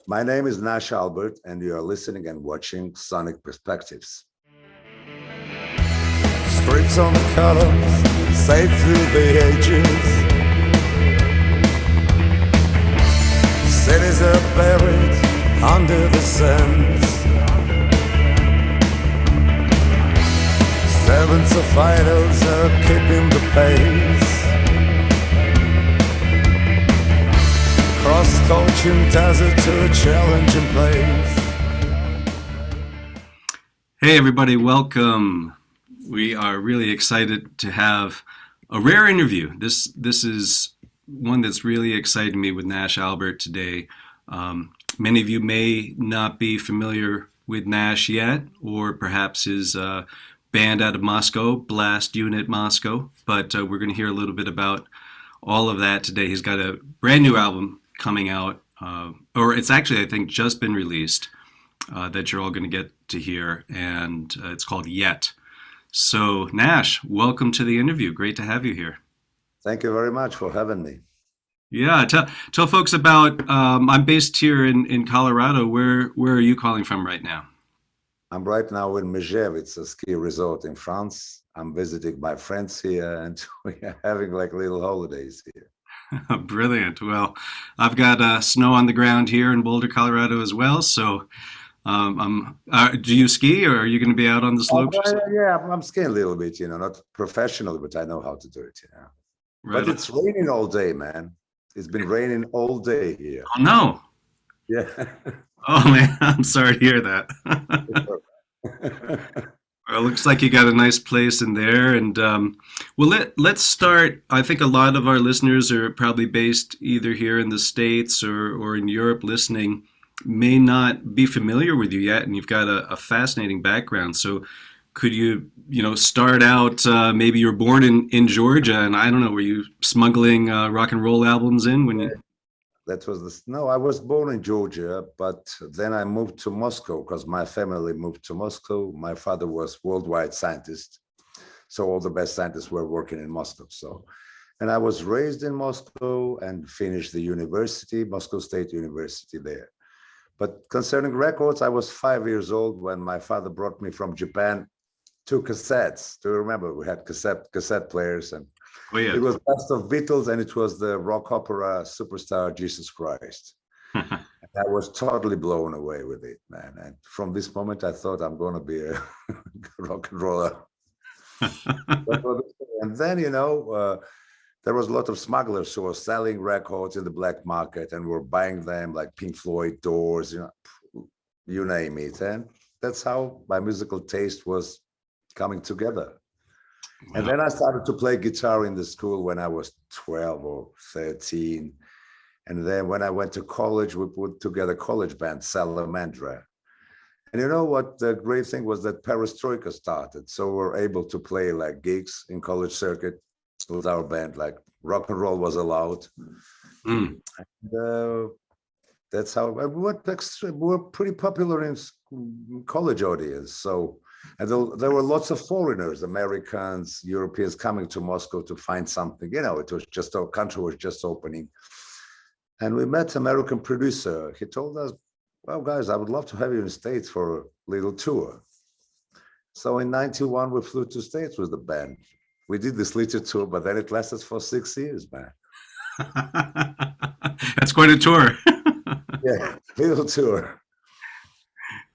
My name is Nash Albert, and you are listening and watching Sonic Perspectives. Streets on the colors, safe through the ages. Cities are buried under the sands. Servants of idols are keeping the pace. Cross-culture desert to a challenging place. Hey everybody, welcome. We are really excited to have a rare interview. This is one that's really exciting me with Nash Albert today. Many of you may not be familiar with Nash yet, or perhaps his band out of Moscow, Blast Unit Moscow, but we're going to hear a little bit about all of that today. He's got a brand new album coming out, or it's actually, I think, just been released, that you're all going to get to hear, and it's called Yet. So, Nash, welcome to the interview. Great to have you here. Thank you very much for having me. Yeah, tell folks about, I'm based here in Colorado. Where are you calling from right now? I'm right now in Megève. It's a ski resort in France. I'm visiting my friends here, and we are having like little holidays here. Brilliant. Well, I've got snow on the ground here in Boulder, Colorado as well. So, do you ski, or are you going to be out on the slopes? Yeah, I'm skiing a little bit, not professionally, but I know how to do it. Right. But it's raining all day, man. It's been raining all day here. Oh, no. Yeah. Oh, man, I'm sorry to hear that. Well, it looks like you got a nice place in there. And let's start. I think a lot of our listeners are probably based either here in the States or in Europe listening, may not be familiar with you yet, and you've got a fascinating background. So could you start out, maybe you were born in Georgia, and I don't know, were you smuggling rock and roll albums in when you... No, I was born in Georgia, but then I moved to Moscow because my family moved to Moscow. My father was worldwide scientist, so all the best scientists were working in Moscow. And I was raised in Moscow and finished the university, Moscow State University there. But concerning records, I was 5 years old when my father brought me from Japan 2 cassettes. Do you remember? We had cassette players, and Oh, yeah. it was best of Beatles, and it was the rock opera Superstar Jesus Christ. I was totally blown away with it, man. And from this moment, I thought I'm going to be a rock and roller. And then, there was a lot of smugglers who were selling records in the black market and were buying them, like Pink Floyd, Doors, you name it. And that's how my musical taste was coming together. Wow. And then I started to play guitar in the school when I was 12 or 13. And then when I went to college, we put together college band, Salamandra. And you know what the great thing was that Perestroika started. So we're able to play like gigs in college circuit with our band, like rock and roll was allowed. And, that's how we were pretty popular in college audience. So, and there were lots of foreigners, Americans, Europeans coming to Moscow to find something. It was just, our country was just opening. And we met American producer. He told us, well, guys, I would love to have you in the States for a little tour. So in 91, we flew to States with the band. We did this little tour, but then it lasted for 6 years, man. That's quite a tour. Yeah, little tour.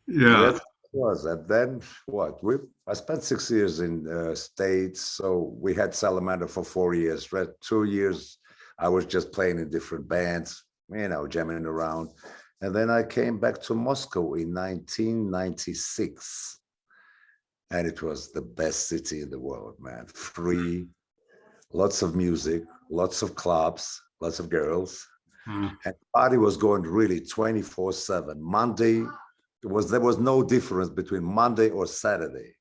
Yeah. That was. And then what? I spent 6 years in States. So we had Salamander for 4 years. 2 years, I was just playing in different bands, jamming around. And then I came back to Moscow in 1996. And it was the best city in the world, man. Free, lots of music, lots of clubs, lots of girls. And the party was going really 24/7. Monday, there was no difference between Monday or Saturday.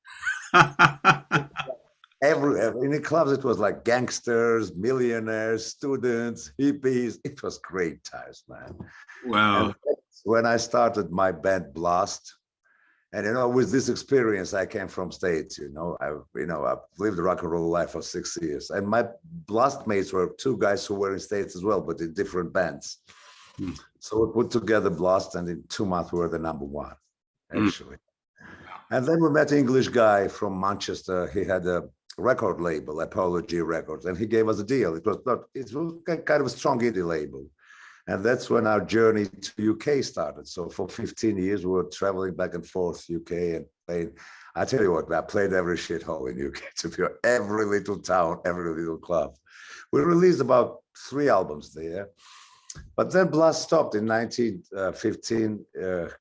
In the clubs, it was like gangsters, millionaires, students, hippies. It was great times, man. Wow. And when I started my band Blast, and with this experience, I came from States. I've lived a rock and roll life for 6 years, and my Blast mates were 2 guys who were in States as well, but in different bands. So we put together Blast, and in 2 months we were the number one, actually. And then we met an English guy from Manchester. He had a record label, Apology Records, and he gave us a deal. It was kind of a strong indie label. And that's when our journey to UK started. So for 15 years, we were traveling back and forth UK and playing. I tell you what, I played every shithole in UK, to be honest, every little town, every little club. We released about 3 albums there. But then Blast stopped in 1915,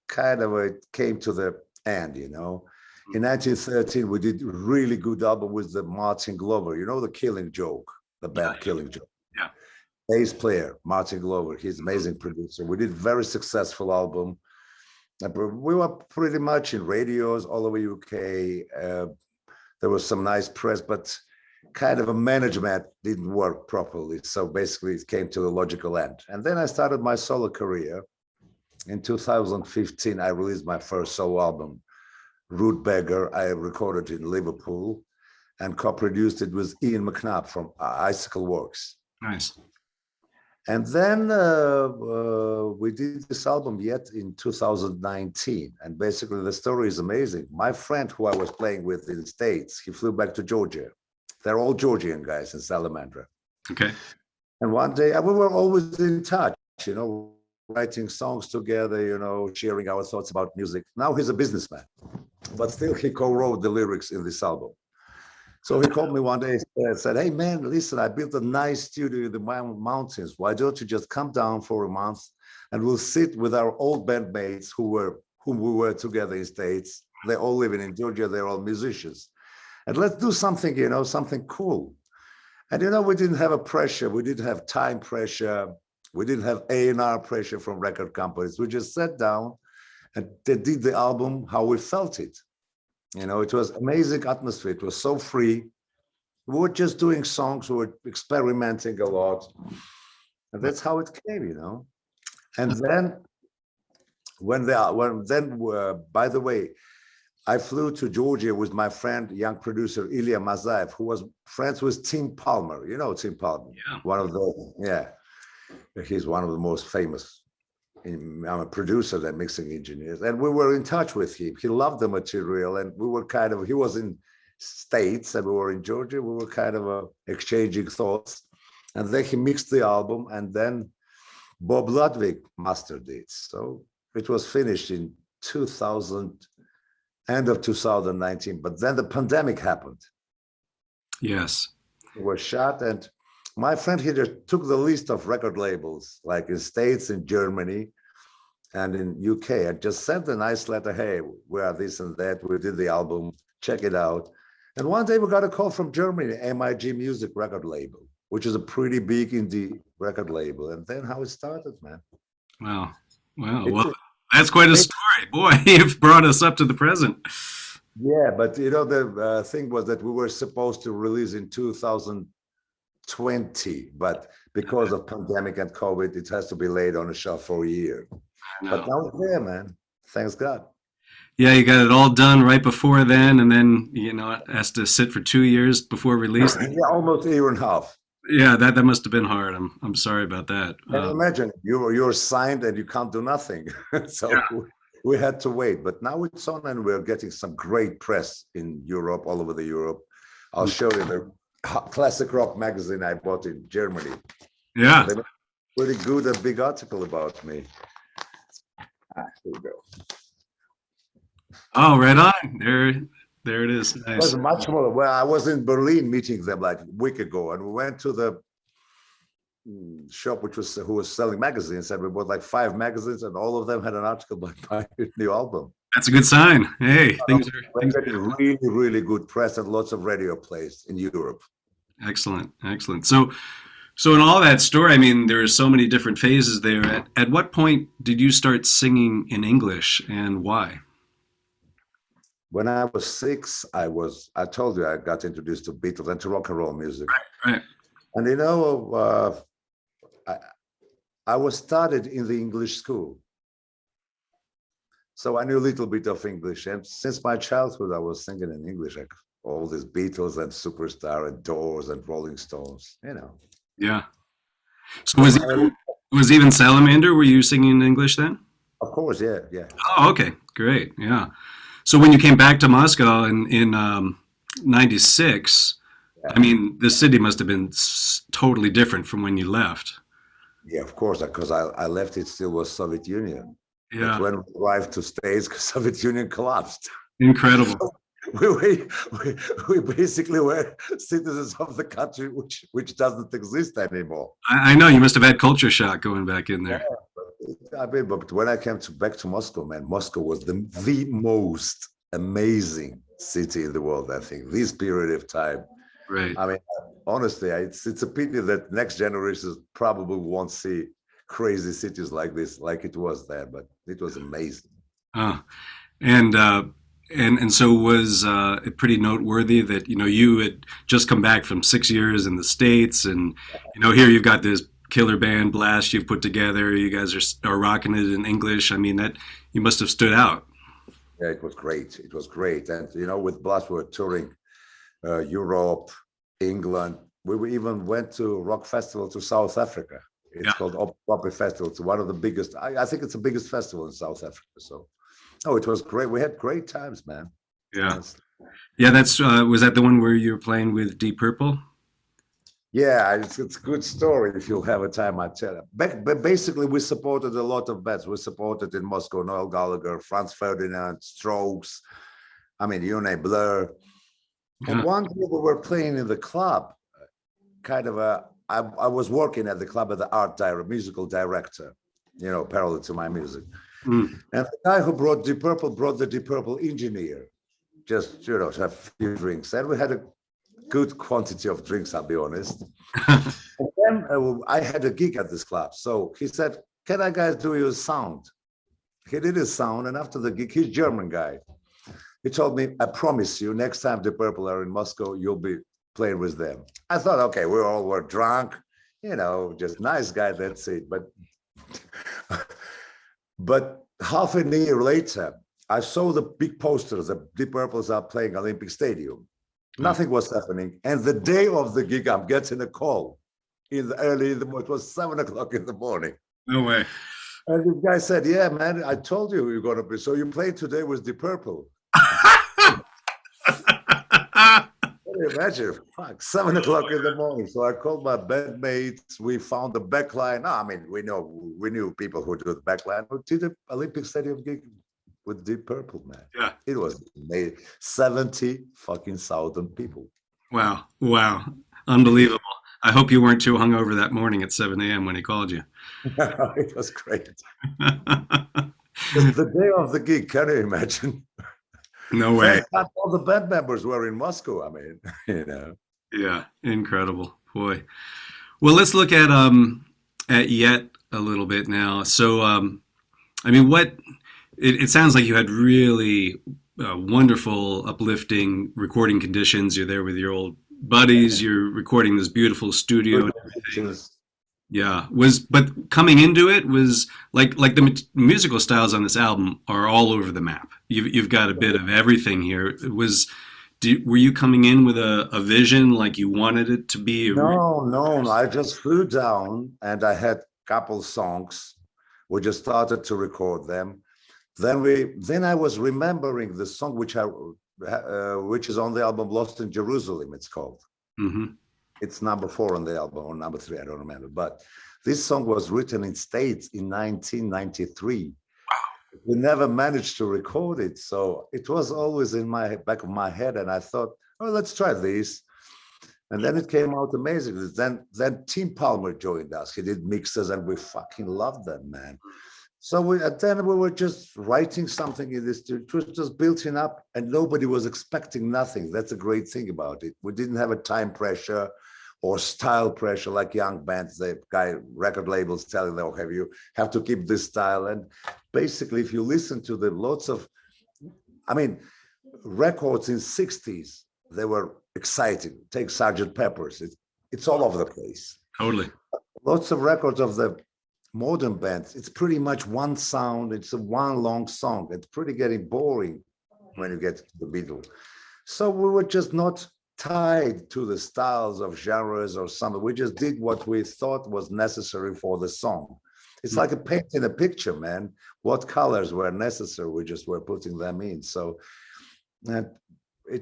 kind of it came to the end, you know. In 1913, we did a really good album with the Martin Glover, you know, the Killing Joke, the band Killing Joke. Yeah. Bass player, Martin Glover, he's an amazing producer. We did a very successful album. We were pretty much in radios all over UK. There was some nice press, but kind of a management didn't work properly. So basically it came to the logical end. And then I started my solo career. In 2015, I released my first solo album, Root Beggar. I recorded it in Liverpool and co-produced it with Ian McNabb from Icicle Works. Nice. And then we did this album yet in 2019. And basically the story is amazing. My friend who I was playing with in the States, he flew back to Georgia. They're all Georgian guys in Salamandra. Okay. And one day, we were always in touch, you know, writing songs together, you know, sharing our thoughts about music. Now he's a businessman, but still he co-wrote the lyrics in this album. So he called me one day and said, hey man, listen, I built a nice studio in the mountains. Why don't you just come down for a month and we'll sit with our old bandmates whom we were together in States. They're all living in Georgia. They're all musicians. And let's do something, you know, something cool. And, you know, we didn't have a pressure. We didn't have time pressure. We didn't have A&R pressure from record companies. We just sat down and they did the album how we felt it. You know, it was amazing atmosphere. It was so free. We were just doing songs. We were experimenting a lot. And that's how it came, you know. And then by the way, I flew to Georgia with my friend, young producer Ilya Mazaev, who was friends with Tim Palmer. You know Tim Palmer, he's one of the most famous. I'm a producer and mixing engineers, and we were in touch with him. He loved the material, and we were he was in States and we were in Georgia. We were kind of exchanging thoughts, and then he mixed the album, and then Bob Ludwig mastered it. So it was finished in end of 2019, but then the pandemic happened. Yes. We were shut, and my friend here took the list of record labels, like in States, in Germany, and in UK. I just sent a nice letter, hey, we are this and that. We did the album, check it out. And one day we got a call from Germany, MIG Music record label, which is a pretty big indie record label. And then how it started, man. Wow. Well, that's quite a story. Boy, you've brought us up to the present. Yeah, but you know, the thing was that we were supposed to release in 2020, but because of pandemic and COVID, it has to be laid on a shelf for a year. But now it's there, man. Thanks God. Yeah, you got it all done right before then, and then, you know, it has to sit for 2 years before release. Yeah, almost a year and a half. Yeah, that must have been hard. I'm sorry about that. Imagine you're signed and you can't do nothing. So yeah. We had to wait, but now it's on and we're getting some great press in Europe, all over the Europe. I'll show you the classic rock magazine I bought in Germany. Yeah. They made a pretty good, a big article about me. Here we go. Oh, right on. There it is. Nice. It was much more. Well, I was in Berlin meeting them like a week ago, and we went to the shop who was selling magazines, and we bought like 5 magazines, and all of them had an article about my new album. That's a good sign. Hey, things are really, really good press and lots of radio plays in Europe. Excellent. So in all that story, I mean, there are so many different phases there. At what point did you start singing in English, and why? When I was 6, I told you I got introduced to Beatles and to rock and roll music. Right. And you know, I was started in the English school. So I knew a little bit of English. And since my childhood, I was singing in English, like all these Beatles and Superstar and Doors and Rolling Stones, you know. Yeah. So was Was even Salamander, were you singing in English then? Of course, yeah, yeah. Oh, okay, great, yeah. So when you came back to Moscow in '96, I Yeah, mean, the city must have been totally different from when you left. yeah, of course, because I left, it still was Soviet Union. But Yeah, when we arrived to States, Soviet Union collapsed. incredible. We, we, we, we basically were citizens of the country which doesn't exist anymore. I know you must have had culture shock going back in there. I mean, but when I came back to Moscow, man, Moscow was the most amazing city in the world, I think, this period of time. Right. I mean, honestly, it's a pity that next generations probably won't see crazy cities like this, like it was there, but it was amazing. Uh, and and so was it pretty noteworthy that you had just come back from 6 years in the States, and here you've got this killer band Blast you've put together. You guys are rocking it in English. I mean, that you must have stood out. Yeah, it was great. It was great. And, with Blast, we were touring Europe, England. We even went to rock festival to South Africa. It's Yeah, called Opera Festival. It's one of the biggest. I think it's the biggest festival in South Africa. So, oh, it was great. We had great times, man. yeah, Honestly. yeah. That's was that the one where you were playing with Deep Purple? Yeah, it's a good story. If you'll have a time, I tell you. But basically, we supported a lot of bands. We supported in Moscow Noel Gallagher, Franz Ferdinand, Strokes. I mean, you name Blur. And Yeah. one day we were playing in the club, kind of I was working at the club as the musical director, parallel to my music. Mm. And the guy who brought Deep Purple brought the Deep Purple engineer, just, to have a few drinks. And we had a good quantity of drinks, I'll be honest. And then I had a gig at this club. So he said, can I guys do your sound? He did his sound. And after the gig, he's a German guy. He told me, I promise you, next time the Purple are in Moscow, you'll be playing with them. I thought, okay, we all were drunk, just nice guy, that's it. But half a year later, I saw the big posters, the Deep Purples are playing Olympic Stadium. Nothing was happening. And the day of the gig, I'm getting a call early in the morning. It was 7 o'clock in the morning. No way. And this guy said, yeah, man, I told you you're going to be. So you played today with Deep Purple. Can you imagine? Fuck, 7 o'clock in the morning. So I called my bandmates. We found the backline. No, I mean, we knew people who do the backline. We did the Olympic Stadium gig with Deep Purple, man. Yeah. It was amazing. 70 fucking thousand people. Wow. Wow. Unbelievable. I hope you weren't too hungover that morning at 7 a.m. when he called you. It was great. The day of the gig, can you imagine? No way. All the band members were in Moscow. I mean, Yeah, incredible. Boy. Well, let's look at Yet a little bit now. So I mean, it sounds like you had really wonderful, uplifting recording conditions. You're there with your old buddies, you're recording this beautiful studio and everything. Yeah, but coming into it was like the musical styles on this album are all over the map. You've got a bit of everything here. Were you coming in with a vision like you wanted it to be? No. I just flew down and I had a couple songs. We just started to record them. Then I was remembering the song which is on the album Lost in Jerusalem, it's called. Mm-hmm. It's number 4 on the album, or number 3, I don't remember. But this song was written in States in 1993. We never managed to record it. So it was always in my back of my head. And I thought, oh, let's try this. And then it came out amazingly. Then Tim Palmer joined us. He did mixes and we fucking loved that, man. So then we were just writing something in this. It was just building up and nobody was expecting nothing. That's a great thing about it. We didn't have a time pressure or style pressure like young bands. The record labels telling them, okay, you have to keep this style. And basically, if you listen to the records in 60s, they were exciting. Take Sgt. Pepper's. It's all over the place. Totally. Lots of records of the modern bands, it's pretty much one sound. It's a one long song. It's pretty getting boring when you get to the Beatles. So we were just not tied to the styles of genres or something. We just did what we thought was necessary for the song. It's like a painting a picture, man. What colors were necessary, we just were putting them in. So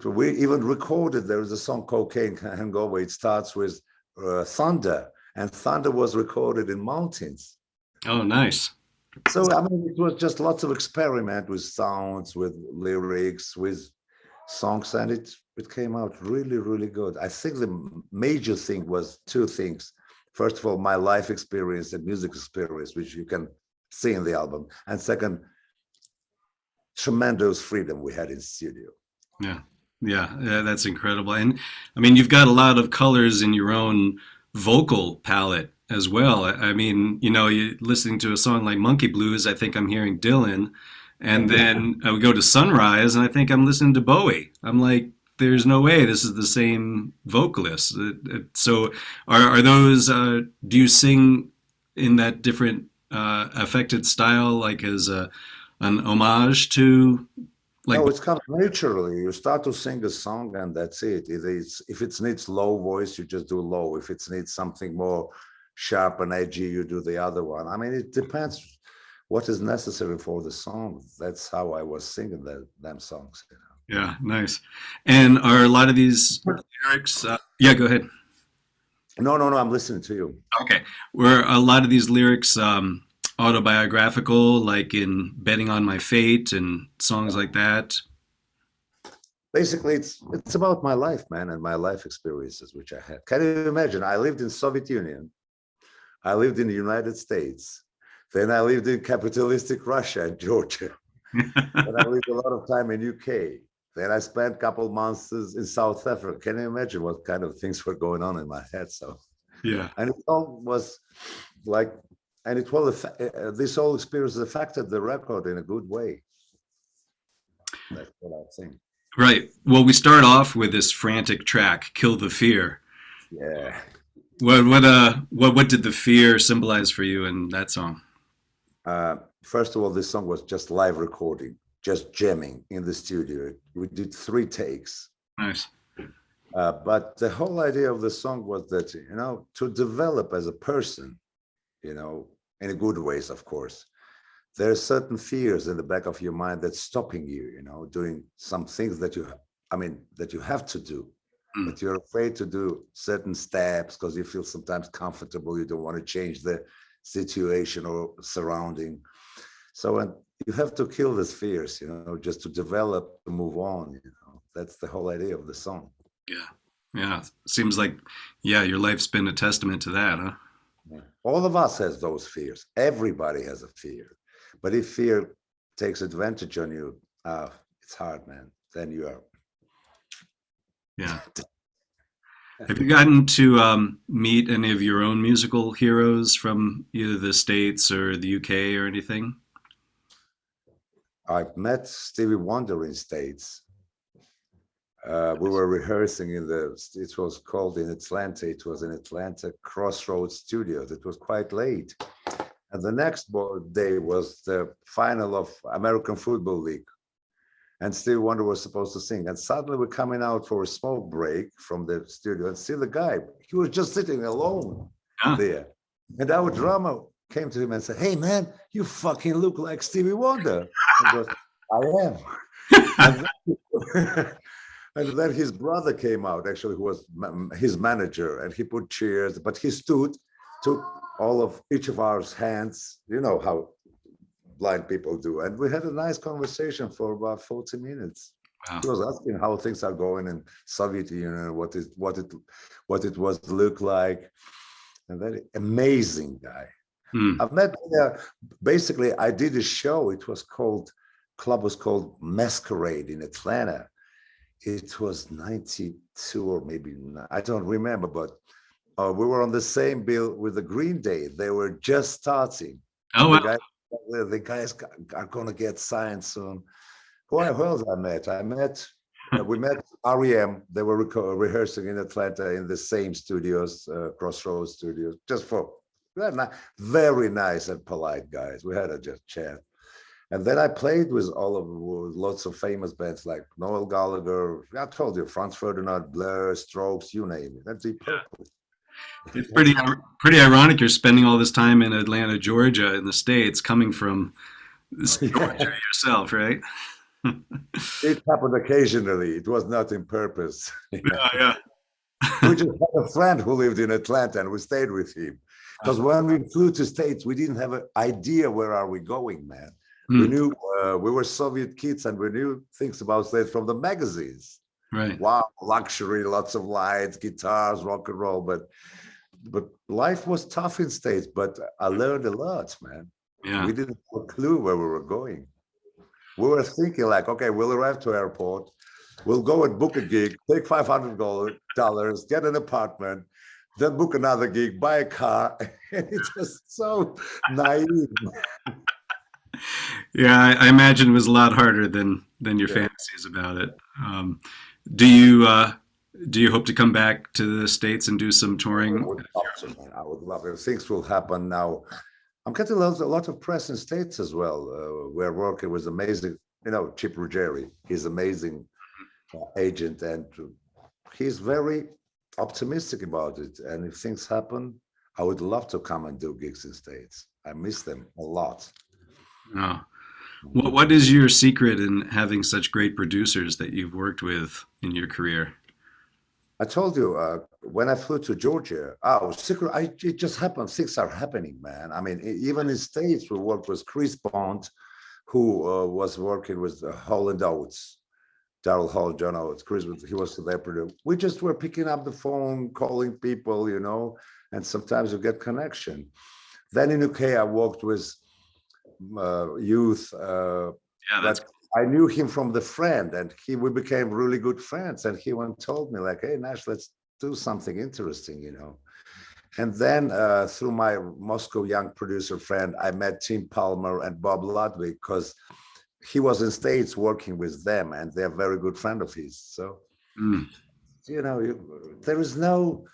we even recorded, there was a song Cocaine Hangover. It starts with thunder, and thunder was recorded in mountains. Oh, nice. So, I mean, it was just lots of experiment with sounds, with lyrics, with songs, and it came out really, really good. I think the major thing was two things. First of all, my life experience and music experience, which you can see in the album. And second, tremendous freedom we had in studio. Yeah. Yeah, that's incredible. And I mean, you've got a lot of colors in your own vocal palette as well. I mean, you know, you listening to a song like Monkey Blues, I think I'm hearing Dylan. And then I would go to Sunrise and I think I'm listening to Bowie. I'm like, there's no way this is the same vocalist. So are those, do you sing in that different affected style, like as an homage to, like? No, it's kind of naturally. You start to sing a song and that's it. If it needs low voice, you just do low. If it needs something more sharp and edgy, you do the other one. I mean, it depends what is necessary for the song. That's how I was singing them songs. You know? Yeah, nice. And are a lot of these lyrics, yeah, go ahead. No, I'm listening to you. Okay. Were a lot of these lyrics autobiographical, like in Betting on My Fate and songs like that? Basically, it's about my life, man, and my life experiences, which I had. Can you imagine? I lived in Soviet Union. I lived in the United States. Then I lived in capitalistic Russia and Georgia. Then I lived a lot of time in UK. Then I spent a couple months in South Africa. Can you imagine what kind of things were going on in my head? So, yeah. And it all was like, and it will, this whole experience affected the record in a good way. That's what I think. Right. Well, we start off with this frantic track, "Kill the Fear." Yeah. What did the fear symbolize for you in that song? First of all, this song was just live recording, just jamming in the studio. We did 3 takes. Nice. But the whole idea of the song was that, you know, to develop as a person, you know, in a good ways, of course, there are certain fears in the back of your mind that's stopping you, you know, doing some things that that you have to do, but you're afraid to do certain steps because you feel sometimes comfortable. You don't want to change the situation or surrounding. So, and you have to kill these fears, you know, just to develop, to move on, you know. That's the whole idea of the song. Yeah. Yeah. Seems like, yeah, your life's been a testament to that, huh? Yeah. All of us has those fears. Everybody has a fear. But if fear takes advantage on you, it's hard, man. Then you are. Yeah. Have you gotten to meet any of your own musical heroes from either the States or the UK or anything? I've met Stevie Wonder in States. We were rehearsing it was called in Atlanta. It was in Atlanta Crossroads Studios. It was quite late. And the next day was the final of American Football League. And Stevie Wonder was supposed to sing. And suddenly we're coming out for a smoke break from the studio and see the guy. He was just sitting alone there. And our drummer came to him and said, "Hey, man, you fucking look like Stevie Wonder." He goes, "I am." And then his brother came out, actually, who was his manager, and he put chairs, but he stood, took each of our hands, you know how blind people do. And we had a nice conversation for about 40 minutes. Wow. He was asking how things are going in Soviet Union, what it was look like. And that amazing guy. I've met, basically, I did a show. It was club was called Masquerade in Atlanta. It was 92 or maybe, I don't remember, but we were on the same bill with the Green Day. They were just starting. Oh, wow. The guys are going to get signed soon. Who else I met? We met REM. They were rehearsing in Atlanta in the same studios, Crossroads Studios, just for very nice and polite guys. We had a just chat. And then I played with lots of famous bands like Noel Gallagher. I told you, Franz Ferdinand, Blair, Strokes, you name it. That's Deep Purple. It's pretty ironic you're spending all this time in Atlanta, Georgia, in the States, coming from Georgia yourself, right? It happened occasionally. It was not in purpose. Yeah. We just had a friend who lived in Atlanta and we stayed with him. Because when we flew to States, we didn't have an idea where are we going, man. We knew we were Soviet kids and we knew things about States from the magazines. Right. Wow, luxury, lots of lights, guitars, rock and roll. But life was tough in States, but I learned a lot, man. Yeah. We didn't have a clue where we were going. We were thinking like, okay, we'll arrive to airport, we'll go and book a gig, take $500, get an apartment, then book another gig, buy a car. And it was so naive. Yeah, I imagine it was a lot harder than your fantasies about it. Do you hope to come back to the States and do some touring? I would love it. Things will happen now. I'm getting a lot of press in States as well. We're working with amazing, Chip Ruggieri. He's amazing agent, and he's very optimistic about it. And if things happen, I would love to come and do gigs in States. I miss them a lot. Oh. What is your secret in having such great producers that you've worked with in your career? I told you when I flew to Georgia. Secret. It just happened. Things are happening, man. I mean, even in States, we worked with Chris Bond, who was working with Hall and Oates, Daryl Hall, John Oates. He was their producer. We just were picking up the phone, calling people, and sometimes you get connection. Then in UK, I worked with youth. That's I knew him from the friend, and we became really good friends. And he went told me like, "Hey Nash, let's do something interesting," And then through my Moscow young producer friend, I met Tim Palmer and Bob Ludwig because he was in States working with them, and they're a very good friend of his. So, there is no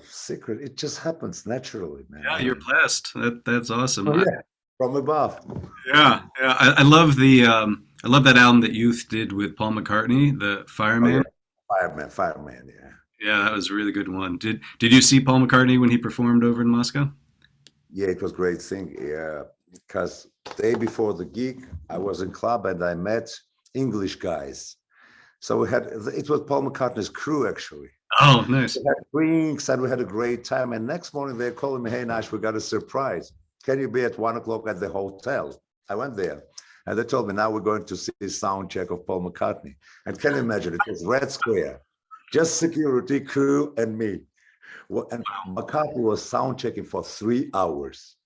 secret. It just happens naturally, man. Yeah, you're blessed. That's awesome. Oh, yeah. From above. Yeah. I love I love that album that Youth did with Paul McCartney, the Fireman. Oh, yeah. Fireman, yeah. Yeah, that was a really good one. Did you see Paul McCartney when he performed over in Moscow? Yeah, it was a great thing. Yeah, because day before the gig, I was in club and I met English guys. So it was Paul McCartney's crew actually. Oh, nice. We had drinks and we had a great time. And next morning they're calling me, "Hey Nash, we got a surprise. Can you be at 1:00 at the hotel?" I went there and they told me, "Now we're going to see the sound check of Paul McCartney." And can you imagine, it was Red Square, just security, crew, and me. And McCartney was sound checking for 3 hours.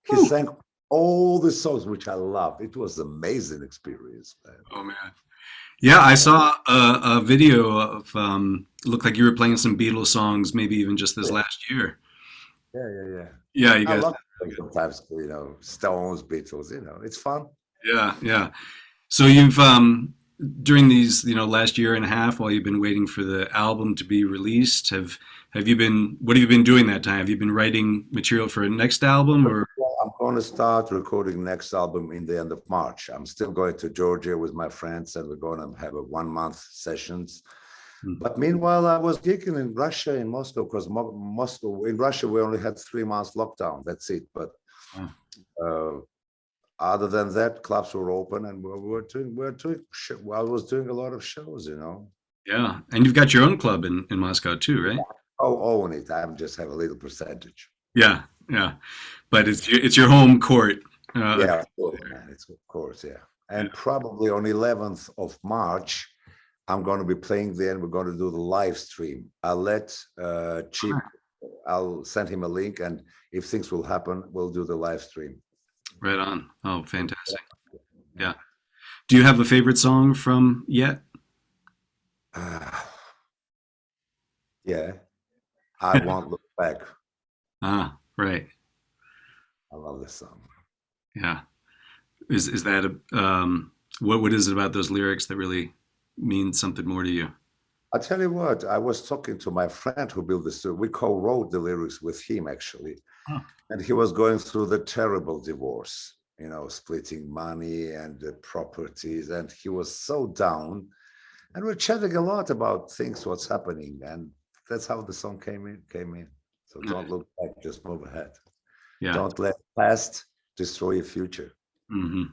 He sang all the songs, which I love. It was an amazing experience, man. Oh man. Yeah, I saw a video of looked like you were playing some Beatles songs, maybe even just this last year. Yeah. Yeah, you I guys. love sometimes, Stones, Beatles, it's fun. Yeah. So you've during these, last year and a half, while you've been waiting for the album to be released, what have you been doing that time? Have you been writing material for a next album, or? Well, I'm going to start recording next album in the end of March. I'm still going to Georgia with my friends, and we're going to have a 1-month sessions. But meanwhile, I was gigging in Russia, in Moscow, because in Russia, we only had 3 months lockdown. That's it. But other than that, clubs were open, and I was doing a lot of shows, Yeah, and you've got your own club in Moscow too, right? Oh, own it. I just have a little percentage. Yeah, but it's your home court. Yeah, of course, man. It's of course, yeah. And probably on 11th of March, I'm going to be playing there, and we're going to do the live stream. I'll let Chip, I'll send him a link, and if things will happen, we'll do the live stream. Right on. Oh, fantastic. Yeah. Do you have a favorite song from Yet? Yeah. I Won't Look Back. Right. I love this song. Yeah. Is that what is it about those lyrics that really means something more to you? I'll tell you what, I was talking to my friend who built this. We co-wrote the lyrics with him, actually. And he was going through the terrible divorce. splitting money and the properties. And he was so down. And we're chatting a lot about things, what's happening. And that's how the song came in. So don't look back, just move ahead. Yeah. Don't let past destroy your future. Mm-hmm.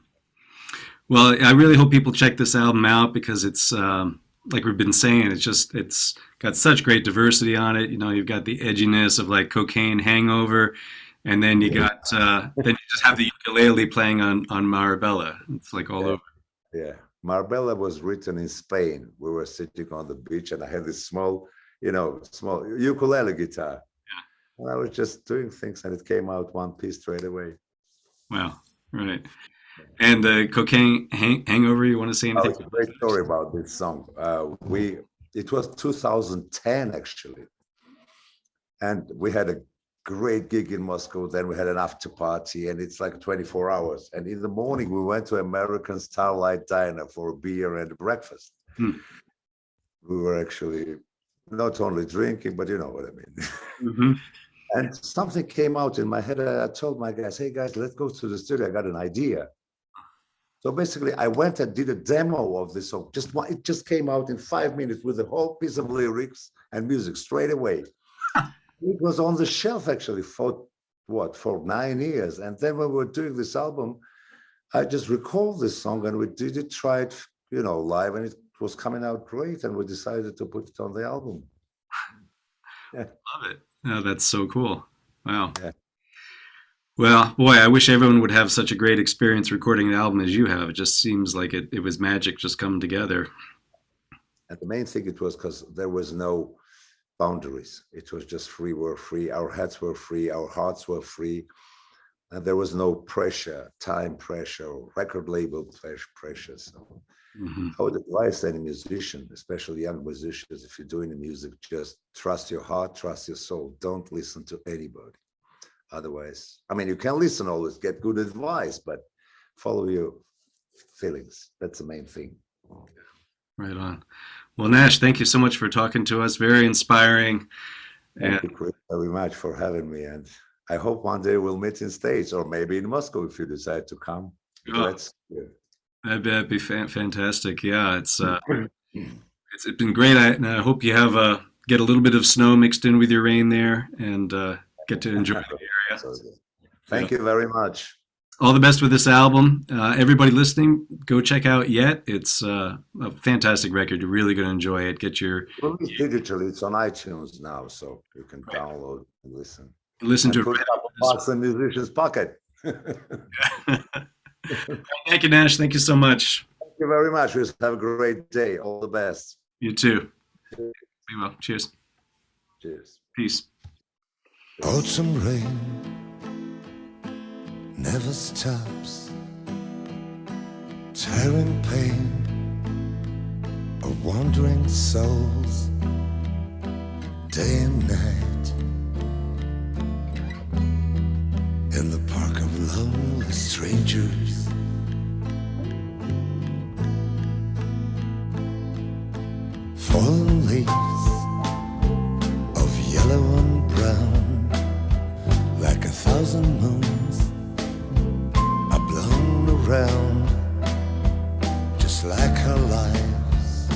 Well, I really hope people check this album out because it's like we've been saying, it's got such great diversity on it. You've got the edginess of like Cocaine Hangover, and then you got then you just have the ukulele playing on Marabella. It's like all over. Yeah, Marbella was written in Spain. We were sitting on the beach, and I had this small ukulele guitar. Yeah. And I was just doing things, and it came out one piece straight away. Wow, right. And the Cocaine Hangover, you want to say anything? It's a great story about this song. It was 2010 actually, and we had a great gig in Moscow. Then we had an after party, and it's like 24 hours. And in the morning, we went to American Starlight Diner for a beer and breakfast. We were actually not only drinking, but you know what I mean. Mm-hmm. And something came out in my head. I told my guys, "Hey guys, let's go to the studio. I got an idea." So basically, I went and did a demo of this song. It just came out in 5 minutes with a whole piece of lyrics and music straight away. It was on the shelf actually for 9 years. And then when we were doing this album, I just recalled this song and we did it, tried, live, and it was coming out great. And we decided to put it on the album. Yeah. Love it. Oh, that's so cool. Wow. Yeah. Well, boy, I wish everyone would have such a great experience recording an album as you have. It just seems like it was magic just coming together. And the main thing it was because there was no boundaries. It was just free. We're free. Our heads were free. Our hearts were free. And there was no pressure, time pressure, or record label pressure. So I would advise any musician, especially young musicians, if you're doing the music, just trust your heart, trust your soul. Don't listen to anybody. Otherwise, you can listen always, get good advice, but follow your feelings. That's the main thing. Right on. Well, Nash, thank you so much for talking to us. Very inspiring. Thank you, Chris, very much for having me. And I hope one day we'll meet in States or maybe in Moscow if you decide to come. Oh, that'd be fantastic. Yeah, it's been great. And I hope you have get a little bit of snow mixed in with your rain there and get to enjoy the area. Thank you very much. All the best with this album. Everybody listening, go check out Yet. It's a fantastic record. You're really going to enjoy it. Digitally, it's on iTunes now, so you can download and listen. Listen to it. Put it up in the musician's pocket. Thank you, Nash. Thank you so much. Thank you very much. Have a great day. All the best. You too. Be well. Cheers. Cheers. Peace. Autumn rain never stops, tearing pain of wandering souls, day and night, in the park of lonely strangers. Fallen leaves of yellow and brown, like 1,000 moons are blown around, just like our lives,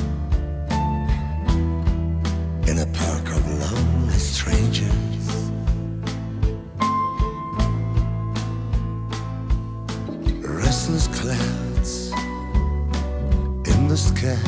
in a park of lonely strangers. Restless clouds in the sky,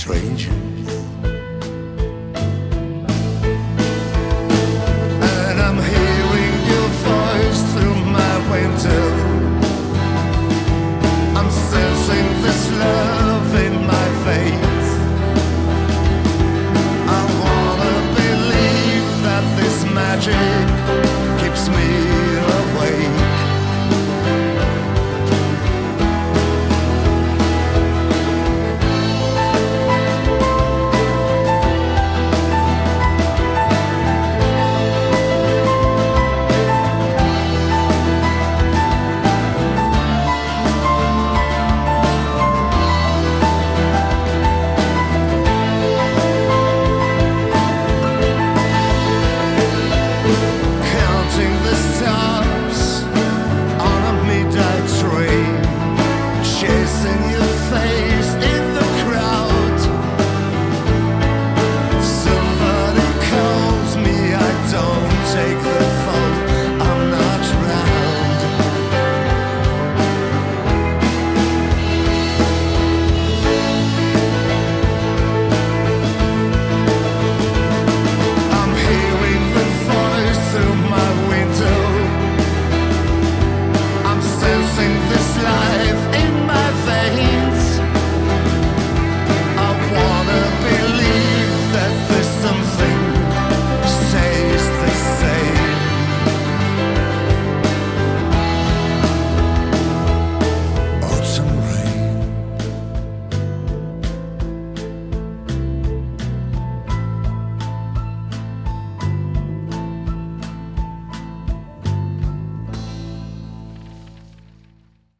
stranger.